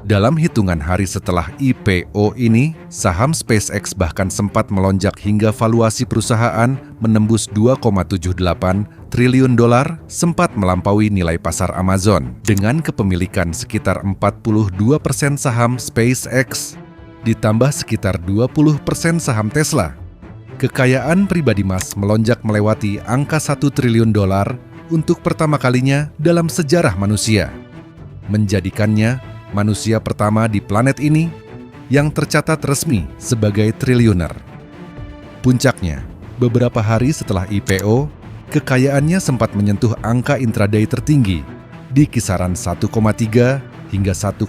Dalam hitungan hari setelah IPO ini, saham SpaceX bahkan sempat melonjak hingga valuasi perusahaan menembus 2,78 triliun dolar, sempat melampaui nilai pasar Amazon. Dengan kepemilikan sekitar 42% saham SpaceX, ditambah sekitar 20% saham Tesla, kekayaan pribadi Musk melonjak melewati angka 1 triliun dolar untuk pertama kalinya dalam sejarah manusia, menjadikannya manusia pertama di planet ini yang tercatat resmi sebagai triliuner. Puncaknya, beberapa hari setelah IPO, kekayaannya sempat menyentuh angka intraday tertinggi di kisaran 1,3 hingga 1,4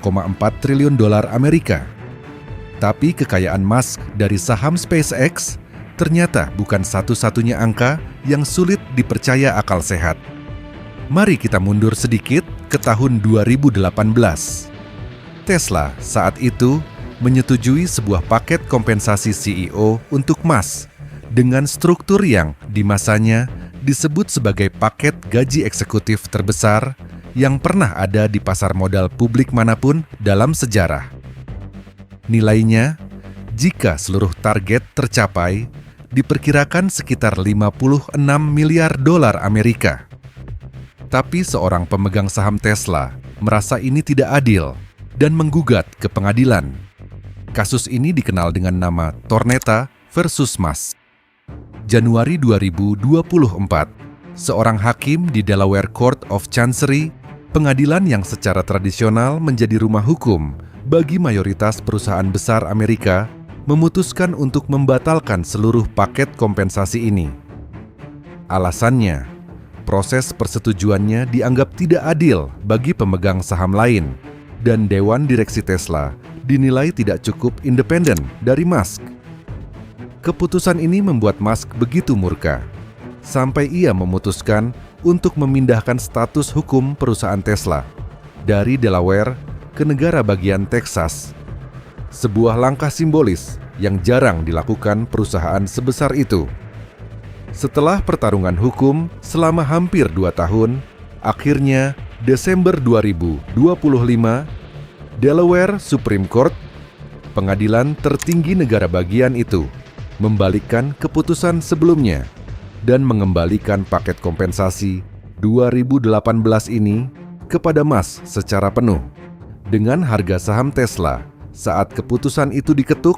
triliun dolar Amerika. Tapi kekayaan Musk dari saham SpaceX ternyata bukan satu-satunya angka yang sulit dipercaya akal sehat. Mari kita mundur sedikit ke tahun 2018. Tesla saat itu menyetujui sebuah paket kompensasi CEO untuk Musk dengan struktur yang di masanya disebut sebagai paket gaji eksekutif terbesar yang pernah ada di pasar modal publik manapun dalam sejarah. Nilainya, jika seluruh target tercapai, diperkirakan sekitar 56 miliar dolar Amerika. Tapi seorang pemegang saham Tesla merasa ini tidak adil dan menggugat ke pengadilan. Kasus ini dikenal dengan nama Tornetta versus Musk. Januari 2024, seorang hakim di Delaware Court of Chancery, pengadilan yang secara tradisional menjadi rumah hukum bagi mayoritas perusahaan besar Amerika, memutuskan untuk membatalkan seluruh paket kompensasi ini. Alasannya, proses persetujuannya dianggap tidak adil bagi pemegang saham lain, dan Dewan Direksi Tesla dinilai tidak cukup independen dari Musk. Keputusan ini membuat Musk begitu murka, sampai ia memutuskan untuk memindahkan status hukum perusahaan Tesla dari Delaware ke negara bagian Texas. Sebuah langkah simbolis yang jarang dilakukan perusahaan sebesar itu. Setelah pertarungan hukum selama hampir 2 tahun, akhirnya Desember 2025, Delaware Supreme Court, pengadilan tertinggi negara bagian itu, membalikkan keputusan sebelumnya dan mengembalikan paket kompensasi 2018 ini kepada Musk secara penuh. Dengan harga saham Tesla saat keputusan itu diketuk,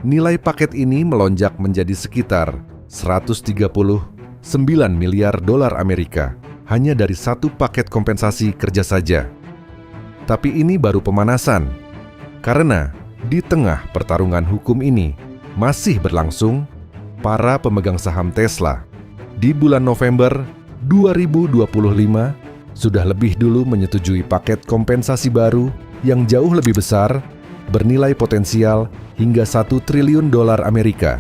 nilai paket ini melonjak menjadi sekitar 139 miliar dolar Amerika hanya dari satu paket kompensasi kerja saja. Tapi ini baru pemanasan, karena di tengah pertarungan hukum ini masih berlangsung, para pemegang saham Tesla di bulan November 2025 sudah lebih dulu menyetujui paket kompensasi baru yang jauh lebih besar, bernilai potensial hingga 1 triliun dolar Amerika.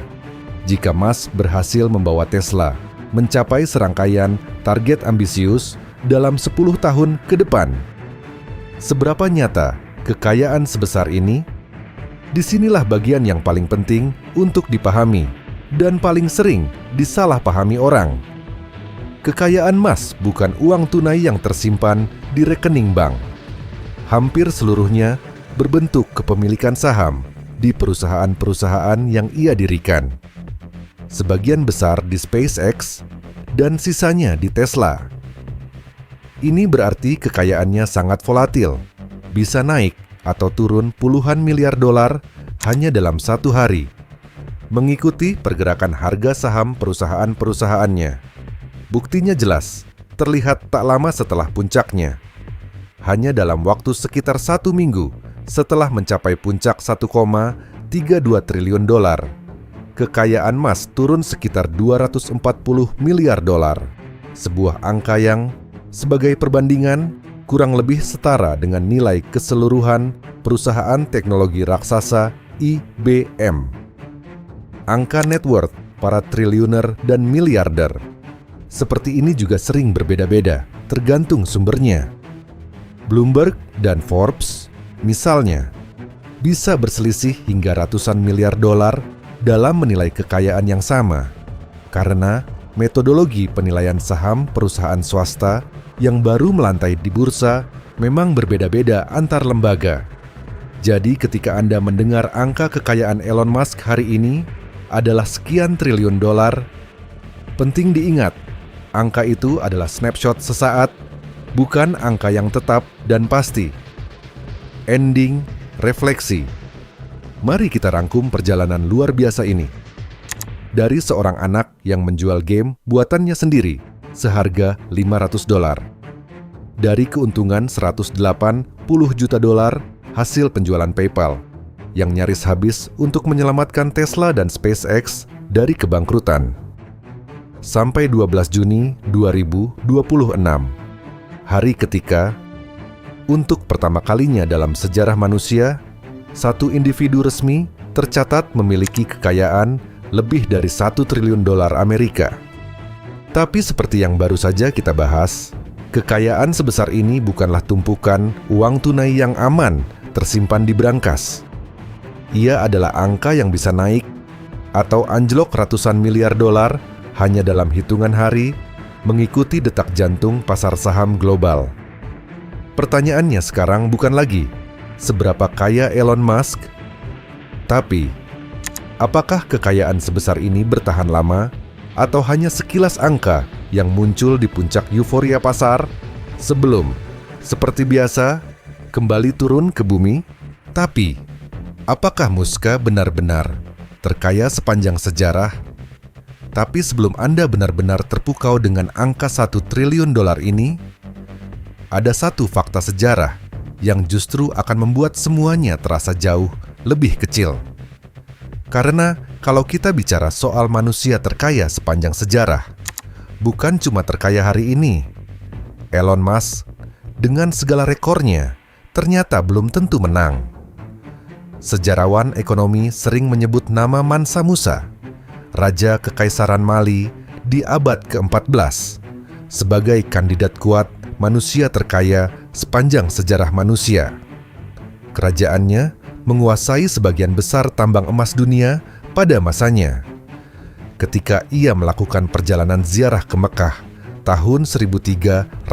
Jika Musk berhasil membawa Tesla mencapai serangkaian target ambisius dalam 10 tahun ke depan. Seberapa nyata kekayaan sebesar ini? Disinilah bagian yang paling penting untuk dipahami dan paling sering disalahpahami orang. Kekayaan Musk bukan uang tunai yang tersimpan di rekening bank. Hampir seluruhnya berbentuk kepemilikan saham di perusahaan-perusahaan yang ia dirikan. Sebagian besar di SpaceX, dan sisanya di Tesla. Ini berarti kekayaannya sangat volatil, bisa naik atau turun puluhan miliar dolar hanya dalam satu hari, mengikuti pergerakan harga saham perusahaan-perusahaannya. Buktinya jelas, terlihat tak lama setelah puncaknya. Hanya dalam waktu sekitar 1 minggu setelah mencapai puncak 1,32 triliun dolar, kekayaan Musk turun sekitar 240 miliar dolar. Sebuah angka yang, sebagai perbandingan, kurang lebih setara dengan nilai keseluruhan perusahaan teknologi raksasa IBM. Angka net worth para triliuner dan miliarder seperti ini juga sering berbeda-beda, tergantung sumbernya. Bloomberg dan Forbes, misalnya, bisa berselisih hingga ratusan miliar dolar dalam menilai kekayaan yang sama, karena metodologi penilaian saham perusahaan swasta yang baru melantai di bursa memang berbeda-beda antar lembaga. Jadi ketika Anda mendengar angka kekayaan Elon Musk hari ini adalah sekian triliun dolar, penting diingat, angka itu adalah snapshot sesaat, bukan angka yang tetap dan pasti. Ending, refleksi. Mari kita rangkum perjalanan luar biasa ini. Dari seorang anak yang menjual game buatannya sendiri seharga $500. Dari keuntungan $180 juta hasil penjualan PayPal yang nyaris habis untuk menyelamatkan Tesla dan SpaceX dari kebangkrutan. Sampai 12 Juni 2026, hari ketika, untuk pertama kalinya dalam sejarah manusia, satu individu resmi tercatat memiliki kekayaan lebih dari $1 triliun Amerika. Tapi seperti yang baru saja kita bahas, kekayaan sebesar ini bukanlah tumpukan uang tunai yang aman tersimpan di brankas. Ia adalah angka yang bisa naik atau anjlok ratusan miliar dolar hanya dalam hitungan hari, mengikuti detak jantung pasar saham global. Pertanyaannya sekarang bukan lagi seberapa kaya Elon Musk, tapi apakah kekayaan sebesar ini bertahan lama atau hanya sekilas angka yang muncul di puncak euforia pasar sebelum, seperti biasa, kembali turun ke bumi? Tapi, apakah Musk benar-benar terkaya sepanjang sejarah? Tapi sebelum Anda benar-benar terpukau dengan angka $1 triliun ini, ada satu fakta sejarah yang justru akan membuat semuanya terasa jauh lebih kecil. Karena kalau kita bicara soal manusia terkaya sepanjang sejarah, bukan cuma terkaya hari ini. Elon Musk, dengan segala rekornya, ternyata belum tentu menang. Sejarawan ekonomi sering menyebut nama Mansa Musa, Raja Kekaisaran Mali di abad ke-14, sebagai kandidat kuat manusia terkaya sepanjang sejarah manusia. Kerajaannya menguasai sebagian besar tambang emas dunia pada masanya. Ketika ia melakukan perjalanan ziarah ke Mekah tahun 1324,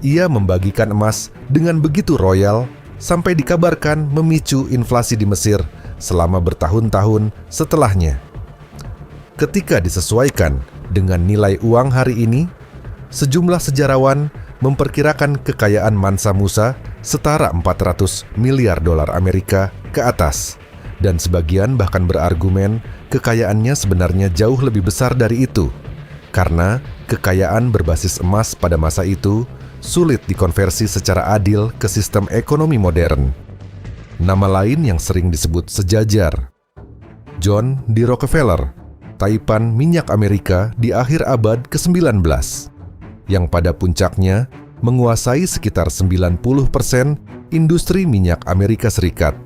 ia membagikan emas dengan begitu royal sampai dikabarkan memicu inflasi di Mesir selama bertahun-tahun setelahnya. Ketika disesuaikan dengan nilai uang hari ini, sejumlah sejarawan memperkirakan kekayaan Mansa Musa setara $400 miliar Amerika ke atas, dan sebagian bahkan berargumen kekayaannya sebenarnya jauh lebih besar dari itu, karena kekayaan berbasis emas pada masa itu sulit dikonversi secara adil ke sistem ekonomi modern. Nama lain yang sering disebut sejajar, John D. Rockefeller, taipan minyak Amerika di akhir abad ke-19, yang pada puncaknya menguasai sekitar 90% industri minyak Amerika Serikat.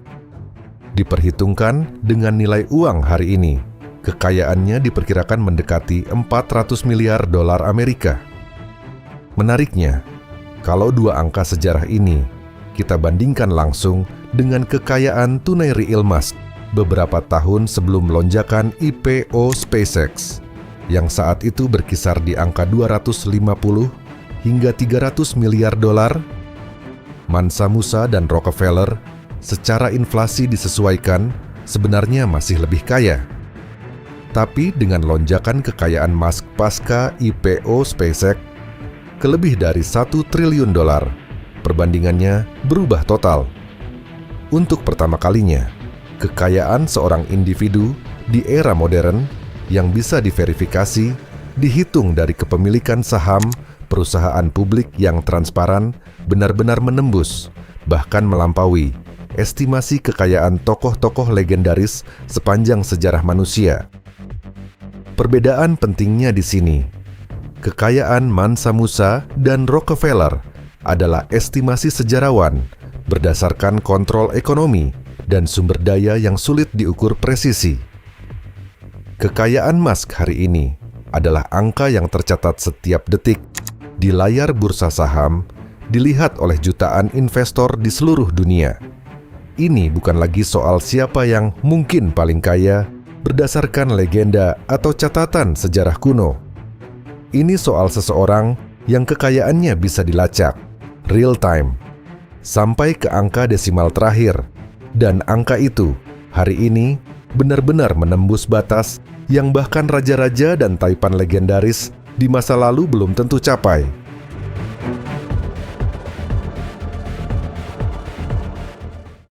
Diperhitungkan dengan nilai uang hari ini, kekayaannya diperkirakan mendekati $400 miliar Amerika. Menariknya, kalau dua angka sejarah ini kita bandingkan langsung dengan kekayaan tunai real Musk beberapa tahun sebelum lonjakan IPO SpaceX, yang saat itu berkisar di angka 250 hingga 300 miliar dolar, Mansa Musa dan Rockefeller secara inflasi disesuaikan sebenarnya masih lebih kaya. Tapi dengan lonjakan kekayaan Musk pasca IPO SpaceX ke lebih dari $1 triliun, perbandingannya berubah total. Untuk pertama kalinya, kekayaan seorang individu di era modern yang bisa diverifikasi dihitung dari kepemilikan saham perusahaan publik yang transparan benar-benar menembus, bahkan melampaui, estimasi kekayaan tokoh-tokoh legendaris sepanjang sejarah manusia. Perbedaan pentingnya di sini. Kekayaan Mansa Musa dan Rockefeller adalah estimasi sejarawan berdasarkan kontrol ekonomi dan sumber daya yang sulit diukur presisi. Kekayaan Musk hari ini adalah angka yang tercatat setiap detik di layar bursa saham, dilihat oleh jutaan investor di seluruh dunia. Ini bukan lagi soal siapa yang mungkin paling kaya berdasarkan legenda atau catatan sejarah kuno. Ini soal seseorang yang kekayaannya bisa dilacak, real time. sampai ke angka desimal terakhir. Dan angka itu, hari ini, benar-benar menembus batas yang bahkan raja-raja dan taipan legendaris di masa lalu belum tentu capai.